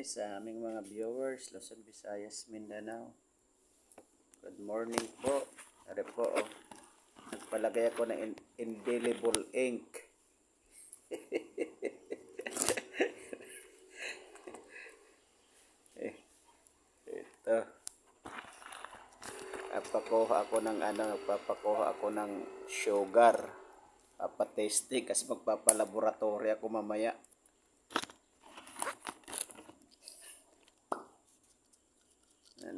Hi sa aming mga viewers, Luzon, Visayas, Mindanao. Good morning po. Ari po, nagpalagay ako ng indelible ink. Ito. Nagpapakuha ako ng sugar. Papatesting kasi magpapalaboratory ako mamaya.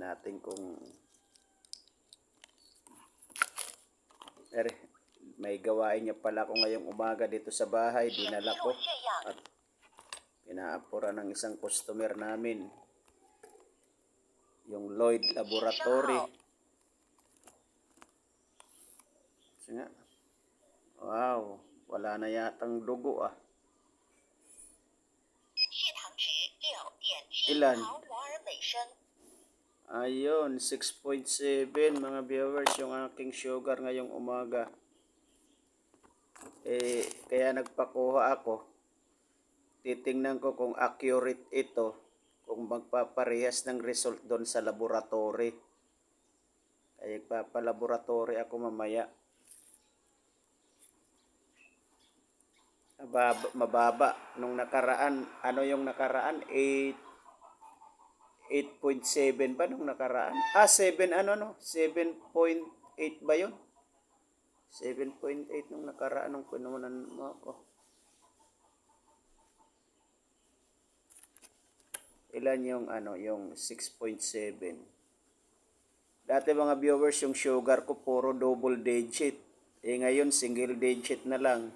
Natin kung may gawain niya pala ako ngayong umaga dito sa bahay. Dinala ko at pinaapura ng isang customer namin yung Lloyd Laboratory. Kasi nga, wow, wala na yatang dugo ah. Ilan? Ayun, 6.7 mga viewers yung aking sugar ngayong umaga. Kaya nagpakuha ako. Titingnan ko kung accurate ito, kung magpaparehas ng result doon sa laboratory. Kaya magpapalaboratory ako mamaya. Mababa. Nung nakaraan, ano yung nakaraan? 8.7 ba nung nakaraan? 7 7.8 ba yun? 7.8 nung nakaraan nung pinunan mo ako. Ilan yung yung 6.7? Dati mga viewers, yung sugar ko puro double digit. Ngayon single digit na lang.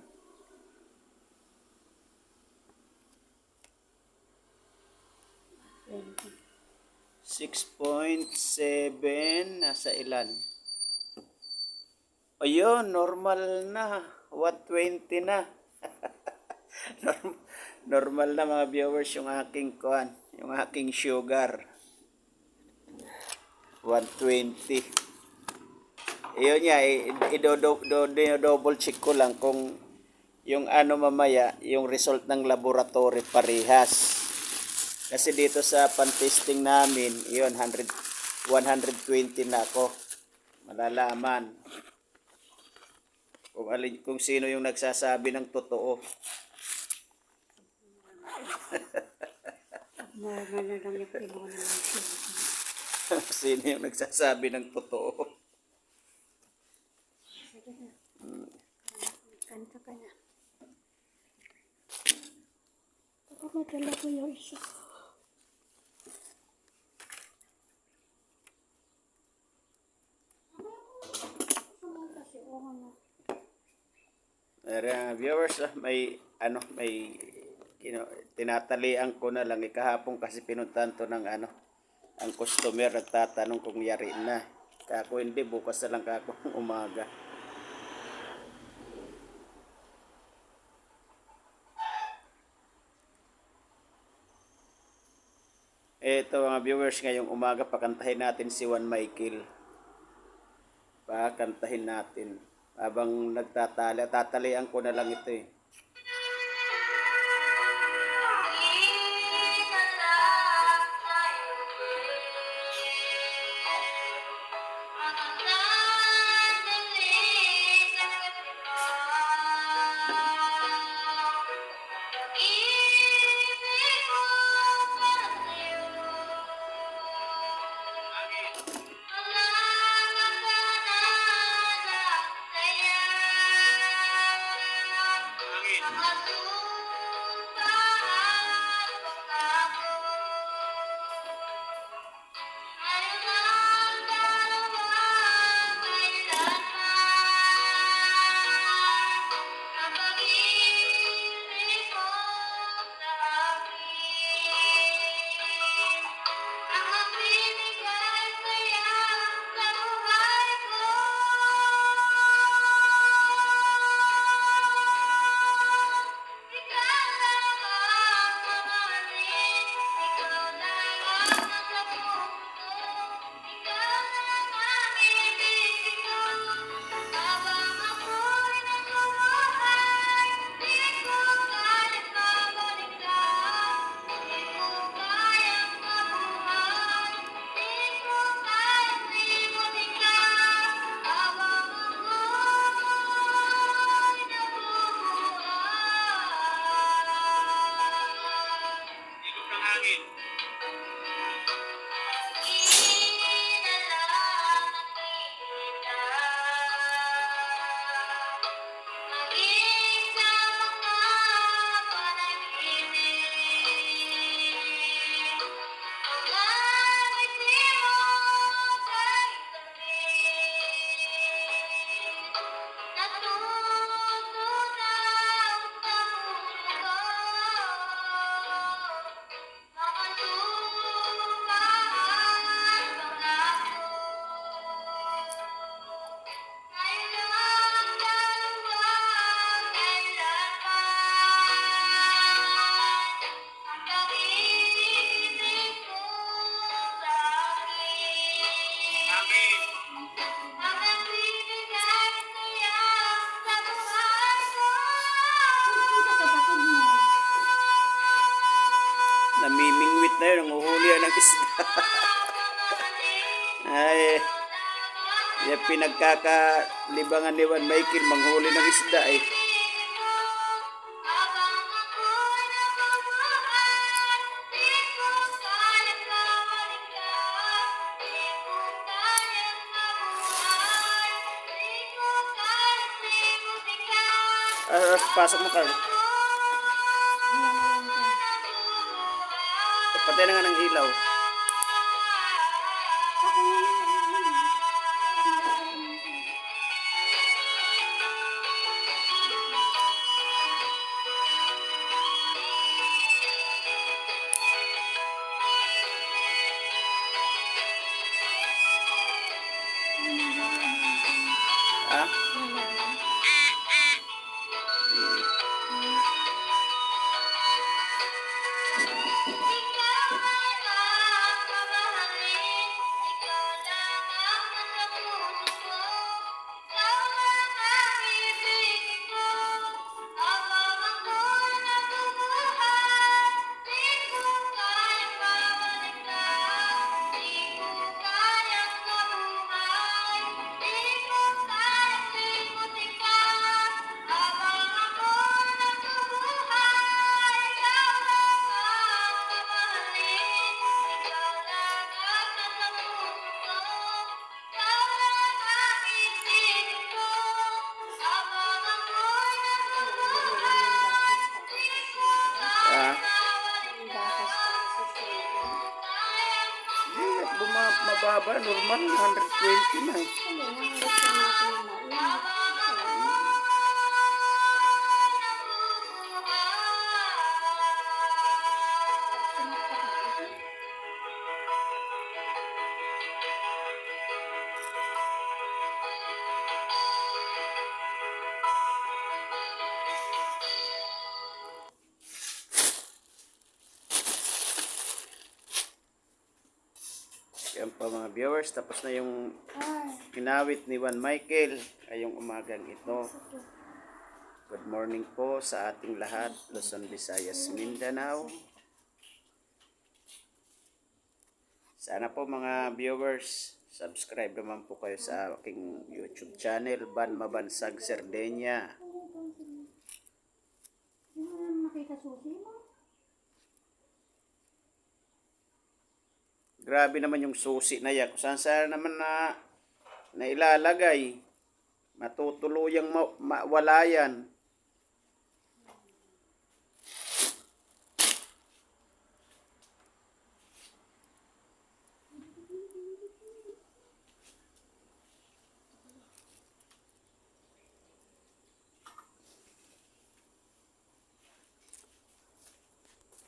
6.7 nasa ilan? Ayun, normal na. 120 na. Normal na mga viewers yung aking yung aking sugar. 120. Ayun niya, i-double check ko lang kung yung mamaya, yung result ng laboratory parehas. Kasi dito sa pan-testing namin, yun, 120 na ako. Malalaman kung sino yung nagsasabi ng totoo. Sino yung nagsasabi ng totoo? Kanta ka na. Ako madala ko yung isa. Viewers, may tinatalian ko na lang kahapon kasi pinuntahan to ng ang customer nagtatanong kung yari na. Kako hindi, bukas na lang kako umaga. Ito mga viewers, ngayong umaga pakantahin natin si Juan Michael. Pakantahin natin. Habang tatalian ko na lang ito eh. hangin. Namimingwit na yun, nanguhuli yan ng isda. Ay, yan pinagkakalibangan ni Juan Michael, manghuli ng isda eh. Pasok mo, Carl. Patay na nga ng ilaw. Ha? Mababa, normal, 120 na eh. Yan pa mga viewers, tapos na yung kinawit ni Juan Michael ngayong umagang ito. Good morning po sa ating lahat, Luzon, Visayas, Mindanao. Sana po mga viewers, subscribe naman po kayo sa aking YouTube channel, Ban Mabansag Sardenya. Grabe naman yung susi na yan. Kung saan naman na ilalagay. Matutuluyang mawala yan.